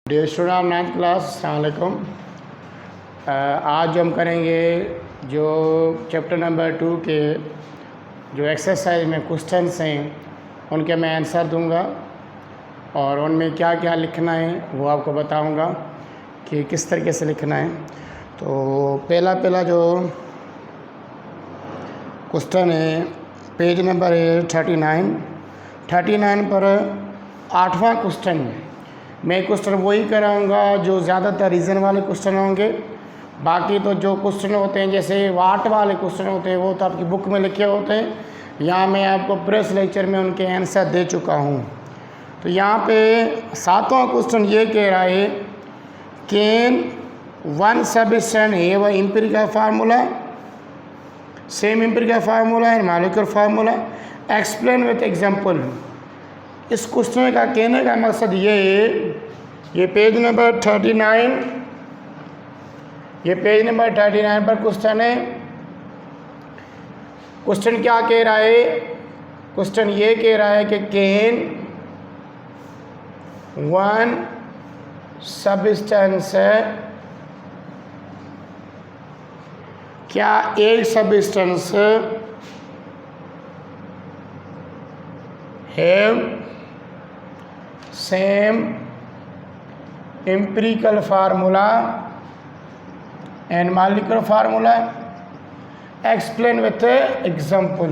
Dear student 9th class, अस्सलाम वालेकुम। आज हम करेंगे जो चैप्टर नंबर 2 के जो एक्सरसाइज में क्वेश्चंस हैं उनके मैं आंसर दूंगा और उनमें क्या क्या लिखना है वो आपको बताऊंगा कि किस तरीके से लिखना है। तो पहला जो क्वेश्चन है पेज नंबर है 39 पर 8वां क्वेश्चन। मैं क्वेश्चन वही कराऊंगा जो ज़्यादातर रीज़न वाले क्वेश्चन होंगे। बाकी तो जो क्वेश्चन होते हैं जैसे वाट वाले क्वेश्चन होते हैं वो तो आपकी बुक में लिखे होते हैं। यहाँ मैं आपको प्रेस लेक्चर में उनके आंसर दे चुका हूँ। तो यहाँ पे 7वां क्वेश्चन ये कह रहा है can one substance have a empirical formula, same empirical formula and molecular formula, explain with example. इस क्वेश्चन का कहने का मकसद ये है, ये पेज नंबर 39 पर क्वेश्चन है। क्वेश्चन क्या कह रहा है? क्वेश्चन ये कह रहा है कि कैन वन सबस्टेंस, क्या एक substance have same empirical formula and molecular formula, explain with example।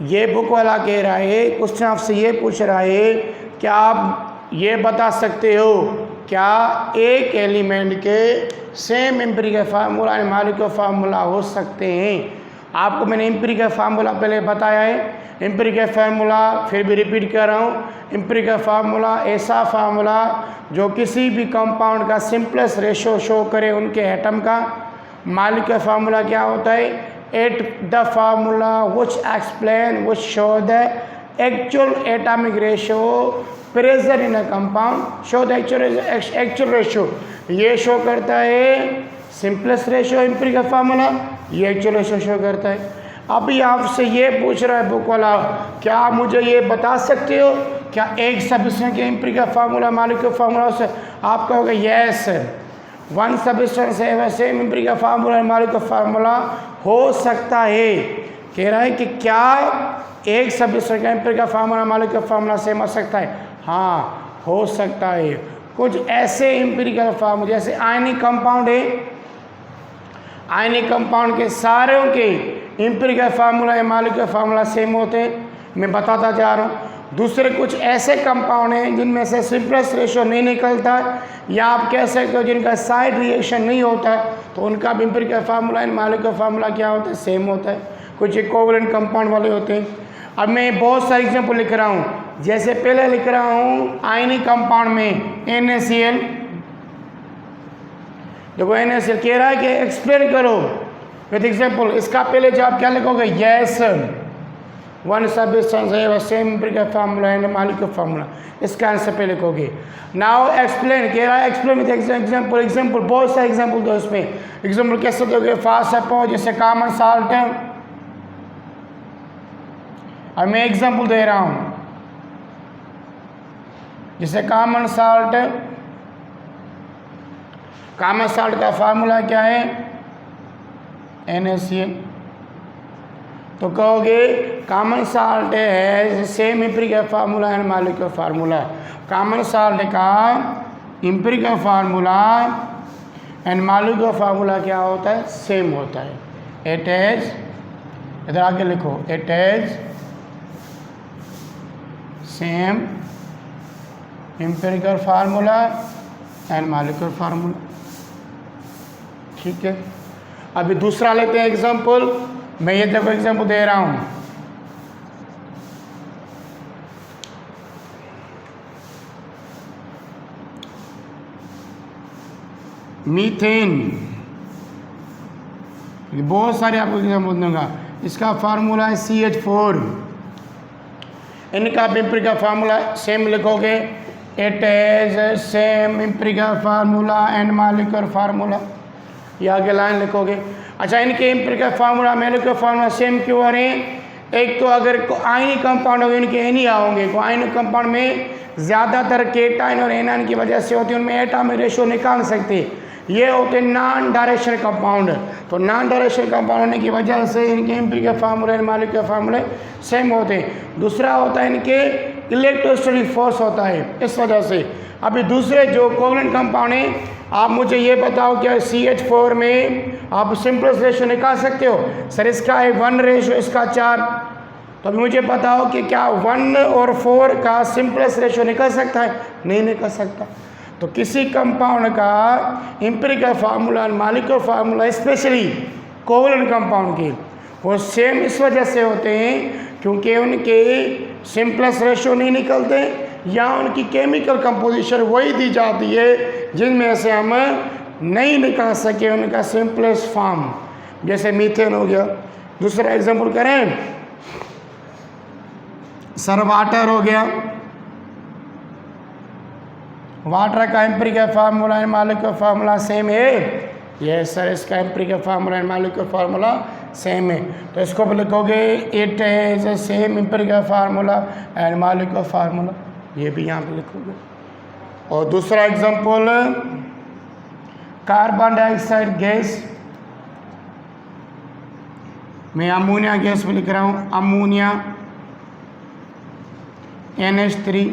ये बुक वाला कह रहा है, क्वेश्चन आपसे ये पूछ रहा है क्या आप ये बता सकते हो क्या एक एलिमेंट के same empirical formula and molecular formula हो सकते हैं। आपको मैंने एम्पिरिकल फार्मूला पहले बताया है। एम्पिरिकल फार्मूला फिर भी रिपीट कर रहा हूँ। एम्पिरिकल फार्मूला ऐसा फार्मूला जो किसी भी कंपाउंड का सिंपलेस्ट रेशो शो करे उनके एटम का। मॉलिक्यूलर फार्मूला क्या होता है? It the formula which explain which show the actual atomic ratio present in a compound, show the actual ratio. ये शो करता है सिंपलेस्ट रेशो एम्पिरिकल फार्मूला, ये एक्चुअल रेशो शो करता है। अभी आपसे ये पूछ रहा है बुक वाला क्या आप मुझे ये बता सकते हो क्या एक सबस्टेंस के एम्पिरिकल फार्मूला मॉलिक्यूलर फार्मूला से? आप कहोगे यस, वन सबस्टेंस है वैसे एम्पिरिकल फार्मूला मॉलिक्यूलर फार्मूला हो सकता है। कह रहा है कि क्या एक सबस्टेंस का empirical formula molecular formula same हो सकता है? हाँ, हो सकता है। कुछ ऐसे एम्पिरिकल फार्मूला जैसे आयनिक कंपाउंड है, आयनिक कंपाउंड के सारों के एम्पिरिकल फार्मूला या मॉलिक्यूलर फार्मूला सेम होते हैं, मैं बताता जा रहा हूँ। दूसरे कुछ ऐसे कंपाउंड हैं जिनमें से सिंपलेस्ट रेशो नहीं निकलता या आप कह सकते हो जिनका साइड रिएक्शन नहीं होता, तो उनका भी empirical formula and molecular formula क्या होता है? सेम होता है। कुछ इक्विवेलेंट कंपाउंड वाले होते हैं। अब मैं बहुत सारे एग्जाम्पल लिख रहा हूँ। जैसे पहले लिख रहा हूँ आयनिक कंपाउंड में NaCl। देखो NaCl कह रहा है कि एक्सप्लेन करो विथ एग्जाम्पल। इसका पहले जवाब क्या लिखोगे? यस, वन सबस्टेंस है same empirical formula and molecular formula. इसका आंसर पे लिखोगे। नाउ एक्सप्लेन कह रहा है, एक्सप्लेन विथ एग्जाम्पल। बहुत सारे एग्जाम्पल दो इसमें। एग्जाम्पल कैसे दोगे? फास्ट सपोज जैसे कॉमन साल्ट। अब मैं एग्जाम्पल दे रहा हूँ जैसे कॉमन साल्ट। कॉमन साल्ट का फार्मूला क्या है? NaCl। तो कहोगे कॉमन साल्ट है same empirical formula and molecular formula. Common salt का empirical formula and molecular formula क्या होता है? सेम होता है। इट इज, इधर आगे लिखो, it is same empirical formula and molecular formula. ठीक है। अभी दूसरा लेते हैं एग्जाम्पल। मैं ये देखो एग्जाम्पल दे रहा हूं। मीथेन, बहुत सारे आपको एग्जाम्पल दूंगा। इसका फार्मूला है CH4। इनका एम्पिरिकल फार्मूला सेम लिखोगे। It is same empirical formula and molecular formula. ये आगे लाइन लिखोगे। अच्छा, इनके empirical formula molecular formula same क्यों हो रहे हैं? एक तो अगर आयनिक कंपाउंड होंगे इनके एन ही आओगे। आयनिक कंपाउंड में ज़्यादातर केटाइन और एनाइन की वजह से होती है, उनमें एटॉमिक रेशियो निकाल सकते। ये होते नॉन डायरेक्शनल कंपाउंड। तो नॉन डायरेक्शनल कंपाउंड होने की वजह से इनके एम्पिरिकल फार्मूले, मॉलिक्यूलर फार्मूले सेम होते हैं। दूसरा होता है इनके इलेक्ट्रोस्टैटिक फोर्स होता है, इस वजह से। अभी दूसरे जो कोवलेंट कंपाउंड हैं, आप मुझे ये बताओ क्या CH4 में आप सिंपलेस्ट रेशियो निकाल सकते हो? सर इसका है 1 रेशियो, इसका 4। तो अभी मुझे बताओ कि क्या 1 और 4 का सिंपलेस्ट रेशियो निकल सकता है? नहीं निकल सकता। तो किसी कंपाउंड का empirical formula, molecular formula, specially covalent compound के, वो सेम इस वजह से होते हैं क्योंकि उनके सिंपलेस्ट रेशियो नहीं निकलते, या उनकी केमिकल कंपोजिशन वही दी जाती है जिनमें से हम नहीं निकाल सके उनका सिंपलेस्ट फॉर्म, जैसे मीथेन हो गया। दूसरा एग्जांपल करें, सर वाटर हो गया। वाटर का empirical formula and molecular formula same है? यस सर, इसका empirical formula and molecular formula same है। तो इसको भी लिखोगे it is same empirical formula and molecular formula, ये भी यहाँ पे लिखोगे। और दूसरा एग्जांपल, कार्बन डाइऑक्साइड गैस मैं अमोनिया गैस भी लिख रहा हूँ, अमोनिया NH3,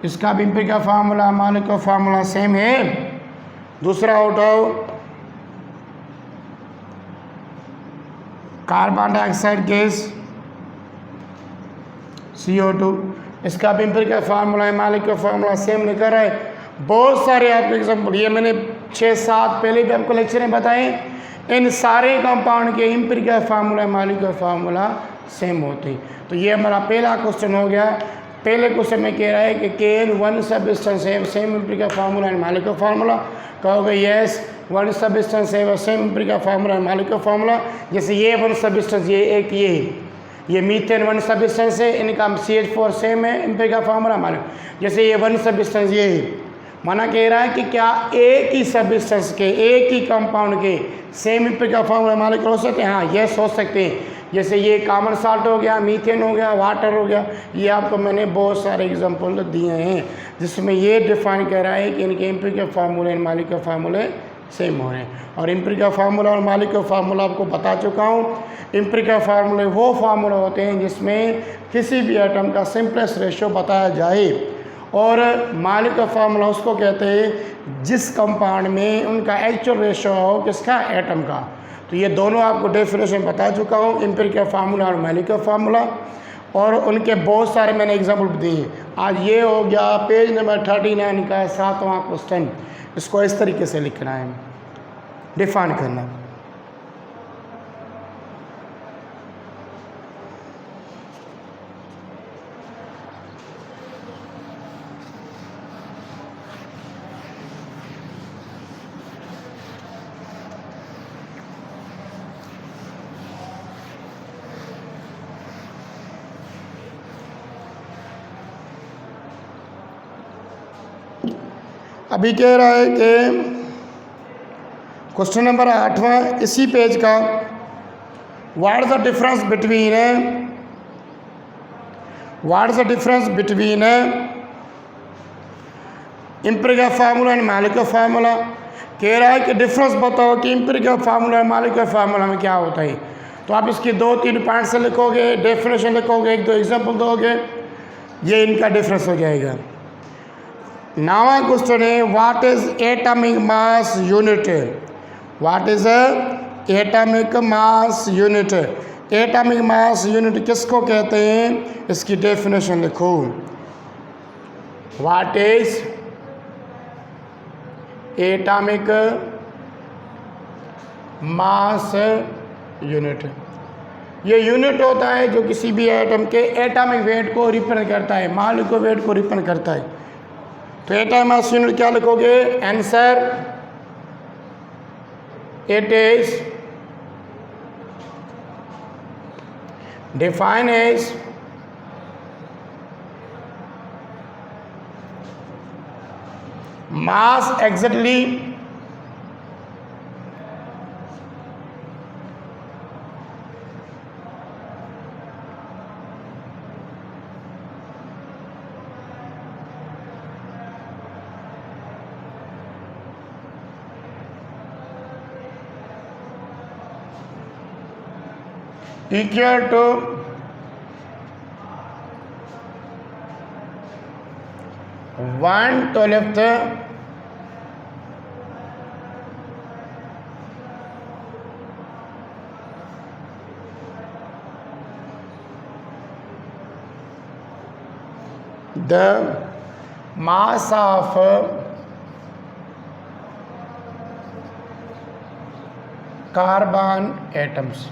इसका भी empirical formula, molecular formula same है। दूसरा उठाओ, कार्बन डाइऑक्साइड गैस CO2, इसका भी एम्पिरिकल फार्मूला है, मॉलिक्यूलर फार्मूला सेम निकल रहा है। बहुत सारे आपके एग्जाम्पल, ये मैंने 6-7 पहले भी आपको लेक्चर में बताए। इन सारे कंपाउंड के empirical formula, molecular formula same होते हैं। तो ये हमारा पहला क्वेश्चन हो गया। पहले क्वेश्चन में कह रहा है कि can one substance have same empirical formula and molecular formula? कहोगे yes, one substance have same empirical formula and molecular formula. जैसे ये वन सब्सटेंस, ये मीथेन वन सब्सटेंस है, इनका CH4 सेम है एम्पिरिकल फार्मूला मॉलिक्यूलर। जैसे ये वन सब्सटेंस ये है, माना कह रहा है कि क्या एक ही सब्सटेंस के, एक ही कंपाउंड के सेम एम्पिरिकल फार्मूला मॉलिक्यूलर हो सकते हैं? हाँ, यस हो सकते हैं। जैसे ये कॉमन साल्ट हो गया, मीथेन हो गया, वाटर हो गया, ये आपको मैंने बहुत सारे एग्जांपल दिए हैं जिसमें ये डिफाइन कर रहा है कि इनके एम्पिरिकल फार्मूले एंड मॉलिक्यूलर फार्मूले सेम हो रहे हैं। और एम्पिरिकल फार्मूला और मॉलिक्यूलर फार्मूला आपको बता चुका हूँ। एम्पिरिकल फार्मूले वो फार्मूला होते हैं जिसमें किसी भी एटम का सिंपलेस्ट रेशियो बताया जाए, और मॉलिक्यूलर फार्मूला उसको कहते हैं जिस कंपाउंड में उनका एक्चुअल रेशियो हो किसका, एटम का। तो ये दोनों आपको डेफिनेशन बता चुका हूँ, एम्पिरिकल फार्मूला और मॉलिक्यूलर फार्मूला, और उनके बहुत सारे मैंने एग्जाम्पल दिए। आज ये हो गया पेज नंबर 39 का 7वां क्वेश्चन। इसको इस तरीके से लिखना है, डिफाइन करना। अभी कह रहा है कि क्वेश्चन नंबर 8वां इसी पेज का, what is the difference between empirical formula and molecular formula. कह रहा है कि डिफरेंस बताओ कि एम्पिरिकल फार्मूला और मॉलिक्यूलर फार्मूला में क्या होता है। तो आप इसकी 2-3 पॉइंट से लिखोगे, डेफिनेशन लिखोगे, 1-2 एग्जाम्पल दोगे, ये इनका डिफरेंस हो जाएगा। नावा क्वेश्चन है, what is atomic mass unit? What is atomic mass unit? Atomic mass unit किसको कहते हैं, इसकी डेफिनेशन लिखो। What is atomic mass unit? ये यूनिट होता है जो किसी भी एटम के एटॉमिक वेट को रिप्रेजेंट करता है, मॉलिक्यूलर वेट को रिप्रेजेंट करता है। तो एटॉमिक मास यूनिट क्या लिखोगे? Answer, it is define as mass exactly equal to 1/12 the mass of carbon atoms.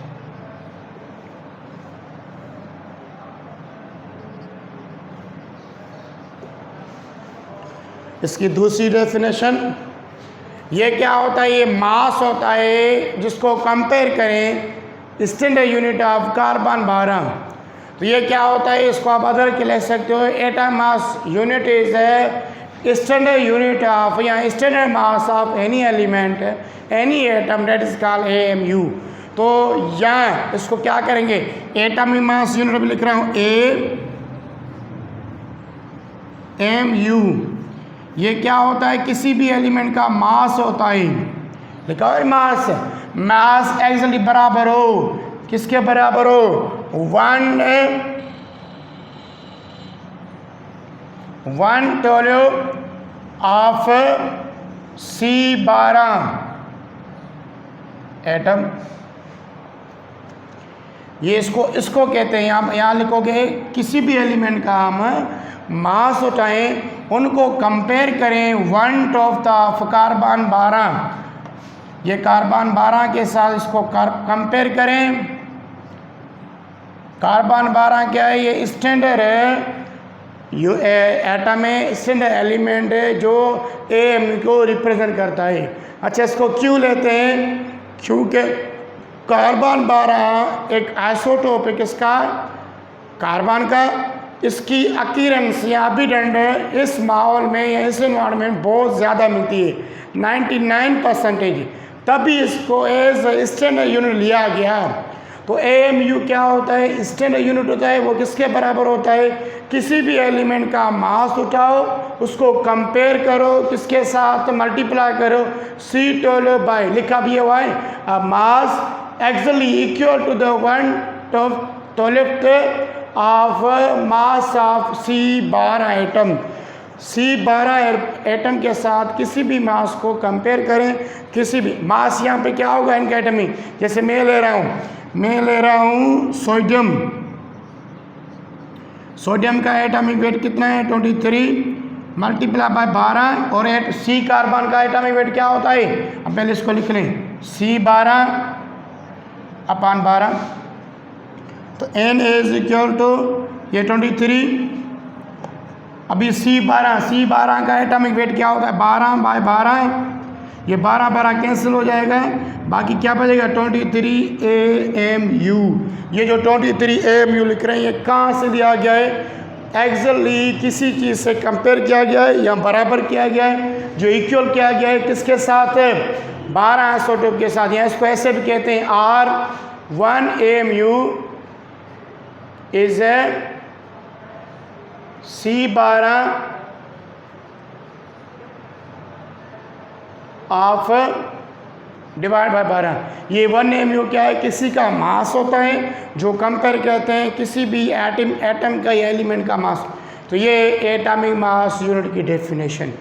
इसकी दूसरी डेफिनेशन, ये क्या होता है, ये मास होता है जिसको कंपेयर करें स्टैंडर्ड यूनिट ऑफ कार्बन 12। तो ये क्या होता है, इसको आप बदल के लिख सकते हो, एटम मास यूनिट इज है स्टैंडर्ड यूनिट ऑफ या standard mass of any element any atom that is called AMU। तो यहाँ इसको क्या करेंगे, एटॉमिक मास यूनिट भी लिख रहा हूँ AMU। ये क्या होता है, किसी भी एलिमेंट का मास होता है, लिखा है मास, मास एक्चुअली बराबर हो, किसके बराबर हो, 1/12 ऑफ C12 एटम। ये इसको कहते हैं, यहाँ लिखोगे किसी भी एलिमेंट का हम मास उठाएं, उनको कंपेयर करें 1/12 ऑफ कार्बन 12, ये कार्बन 12 के साथ इसको कंपेयर करें। कार्बन 12 क्या है, ये स्टैंडर्ड है एटम है, स्टैंडर्ड एलिमेंट है जो AMU को रिप्रेजेंट करता है। अच्छा, इसको क्यों लेते हैं, क्योंकि कार्बन 12 एक आइसोटोप है किसका, कार्बन का, इसकी अकीरेंस या अभिडंड इस माहौल में या इस इन्वायरमेंट बहुत ज़्यादा मिलती है, 99%, तभी इसको एज स्टैंडर्ड यूनिट लिया गया। तो AMU क्या होता है, स्टैंडर्ड यूनिट होता है, वो किसके बराबर होता है, किसी भी एलिमेंट का मास उठाओ, उसको कंपेयर करो, किसके साथ मल्टीप्लाई करो, C12 बाय, लिखा भी हुआ है, mass actually equal to the 1/12 of mass of C12 atom. C12 atom के साथ किसी भी मास को कंपेयर करें, किसी भी मास, यहाँ पे क्या होगा इनका एटमिक, जैसे मैं ले रहा हूँ सोडियम, सोडियम का एटॉमिक वेट कितना है 23 मल्टीप्लाई बाय 12, और C कार्बन का एटॉमिक वेट क्या होता है, अब पहले इसको लिख लें, C12/12, तो N इज इक्वल टू ये 23, अभी C12 का एटॉमिक वेट क्या होता है 12/12, ये 12 कैंसिल हो जाएगा, बाकी क्या बचेगा 23 AMU। ये जो 23 AMU लिख रहे हैं, ये कहाँ से लिया गया है, एक्चुअली किसी चीज़ से कंपेयर किया गया है या बराबर किया गया है, जो इक्वल किया गया है किसके साथ, 12 आइसोटोप के साथ, या इसको ऐसे भी कहते हैं R1 AMU is C12 of divide by 12। ये 1 AMU क्या है, किसी का मास होता है, जो कंपेयर कहते हैं किसी भी एटम का या एलिमेंट का मास। तो ये एटॉमिक मास यूनिट की डेफिनेशन।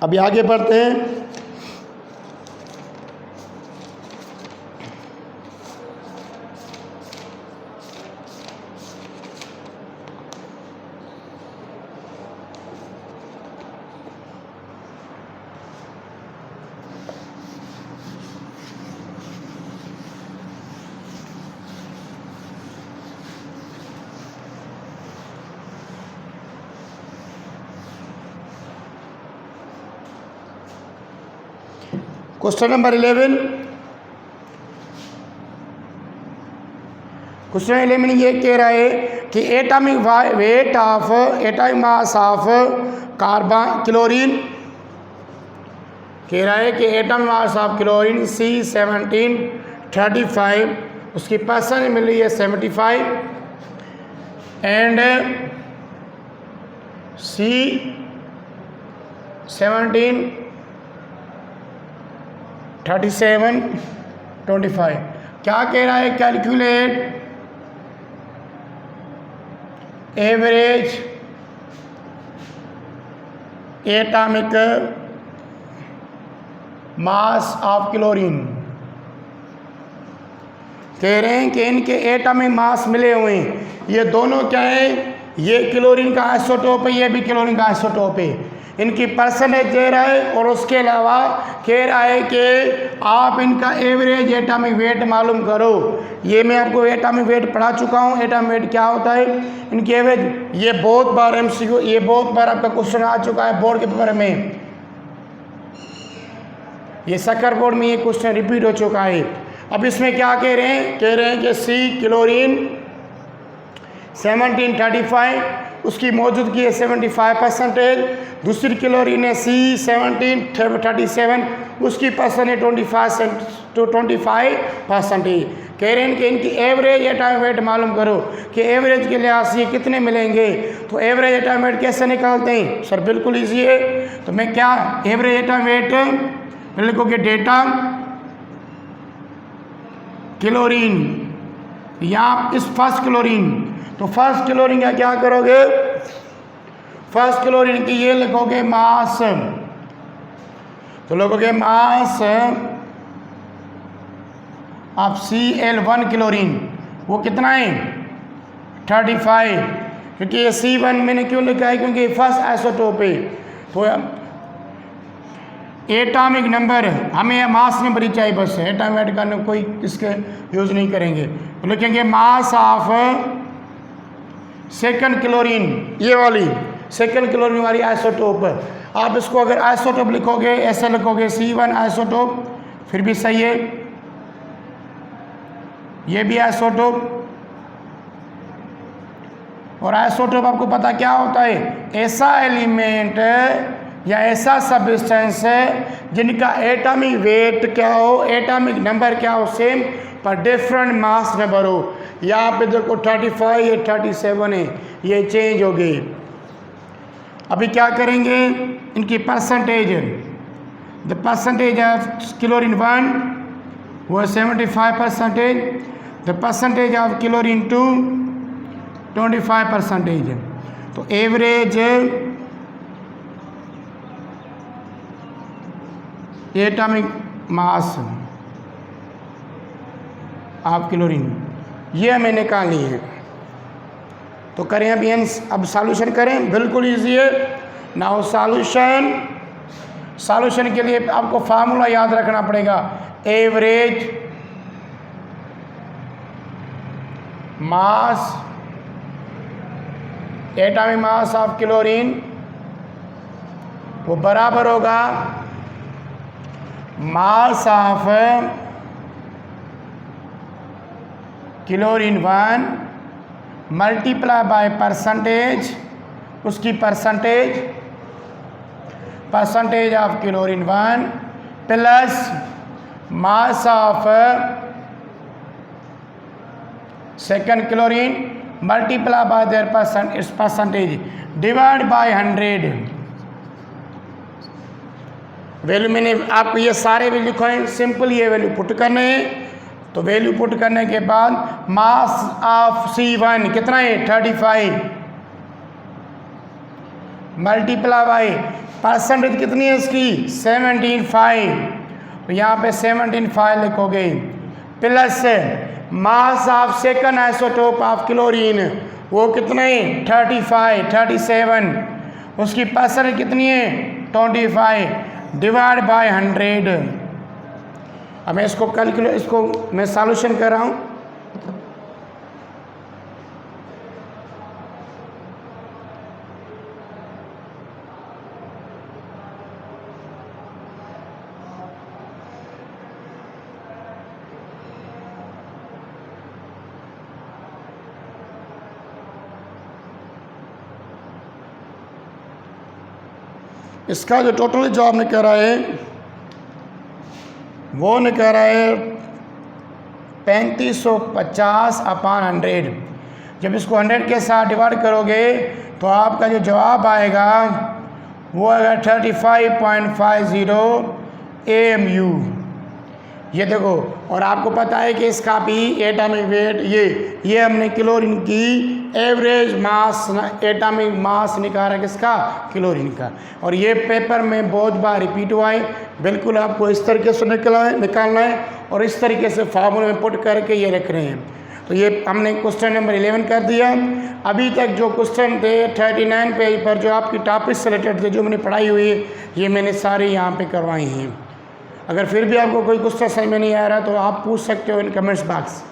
अभी आगे बढ़ते हैं। क्वेश्चन नंबर 11, क्वेश्चन 11 ये कह रहा है कि atomic weight of atomic mass of carbon chlorine, कह रहा है कि atomic mass of chlorine C1735, उसकी परसेंटेज मिल रही है 75, एंड C173725 क्या कह रहा है? Calculate average atomic mass of chlorine. कह रहे हैं कि इनके एटॉमिक मास मिले हुए हैं, ये दोनों क्या है? ये क्लोरीन का आइसोटोप है, ये भी क्लोरीन का आइसोटोप है। इनकी परसेंटेज दे रहा है और उसके अलावा कह रहा है कि आप इनका एवरेज एटॉमिक वेट मालूम करो। ये मैं आपको एटॉमिक वेट पढ़ा चुका हूँ। एटॉमिक वेट क्या होता है? इनकी एवरेज। ये बहुत बार एमसीक्यू, ये बहुत बार आपका क्वेश्चन आ चुका है बोर्ड के पेपर में। ये सकर बोर्ड में ये क्वेश्चन रिपीट हो चुका है। अब इसमें क्या कह रहे हैं? कह रहे हैं कि सी क्लोरीन 1735, उसकी मौजूदगी है 75%। दूसरी क्लोरीन है C1737, उसकी परसेंट है 25%। कह रहे हैं कि इनकी एवरेज एटॉमिक वेट मालूम करो कि एवरेज के लिहाज से कितने मिलेंगे। तो एवरेज एटॉमिक वेट कैसे निकालते हैं? सर बिल्कुल ईजी है। तो मैं क्या एवरेज एटॉमिक वेट लिखोगे? डेटा क्लोरीन या इस फर्स्ट क्लोरीन। तो फर्स्ट क्लोरीन का क्या करोगे? फर्स्ट क्लोरीन की ये लिखोगे मास। तो लिखोगे मास ऑफ Cl1 क्लोरीन। वो कितना है? 35। क्योंकि ये C1 मैंने क्यों लिखा है? क्योंकि फर्स्ट आइसोटोप है। तो एटॉमिक नंबर, हमें मास नंबर ही चाहिए बस। एटॉमिक का कोई इसके यूज़ नहीं करेंगे। तो लिखेंगे मास ऑफ सेकंड क्लोरीन, ये वाली सेकंड क्लोरीन वाली आइसोटोप। आप इसको अगर आइसोटोप लिखोगे ऐसे लिखोगे C1 आइसोटोप, फिर भी सही है। ये भी आइसोटोप। और आइसोटोप आपको पता क्या होता है? ऐसा एलिमेंट या ऐसा सब्सटेंस जिनका एटॉमिक वेट क्या हो, एटॉमिक नंबर क्या हो, सेम पर डिफरेंट मास नंबर हो। यहाँ पे देखो 35 या 37 है, ये चेंज हो गई। अभी क्या करेंगे? इनकी percentage, the percentage of chlorine 1 वो 75%, द परसेंटेज ऑफ क्लोरीन 2 25%। तो average atomic mass of chlorine ये हमें निकालनी है। तो करें अभी अब सॉल्यूशन करें। बिल्कुल इजी है। नाउ सॉल्यूशन के लिए आपको फार्मूला याद रखना पड़ेगा। Average mass atomic mass of chlorine वो बराबर होगा mass of chlorine 1 multiply by percentage, उसकी percentage of chlorine 1 plus mass of second chlorine multiply by their percentage divide by 100। Value मैंने आपको ये सारे वैल्यू लिखे, सिंपल ये वैल्यू पुट करने हैं। तो वैल्यू पुट करने के बाद मास ऑफ C1 कितना है? 35 मल्टीप्लाई बाय परसेंटेज कितनी है इसकी? 17.5। तो यहाँ पे 17.5 लिखोगे plus mass of second isotope of chlorine वो कितना है? 37, उसकी परसेंटेज कितनी है? 25 डिवाइड बाय 100। अब मैं इसको इसको मैं सॉल्यूशन कर रहा हूँ। इसका जो टोटल जॉब निकल रहा है वो निकल रहा है 3550/100। जब इसको 100 के साथ डिवाइड करोगे तो आपका जो जवाब आएगा वो आएगा 35.50 AMU। ये देखो, और आपको पता है कि इसका भी एटॉमिक वेट ये हमने क्लोरीन की एवरेज मास, एटॉमिक मास निकाला किसका, क्लोरीन का। और ये पेपर में बहुत बार रिपीट हुआ है। बिल्कुल आपको इस तरीके से निकालना है और इस तरीके से फार्मूले में पुट करके ये रख रहे हैं। तो ये हमने क्वेश्चन नंबर 11 कर दिया। अभी तक जो क्वेश्चन थे 39 पेज पर जो आपकी टॉपिक से रिलेटेड थे, जो मैंने पढ़ाई हुई है, ये मैंने सारी यहाँ पे करवाई हैं। अगर फिर भी आपको कोई क्वेश्चन समझ में नहीं आ रहा तो आप पूछ सकते हो इन कमेंट्स बॉक्स।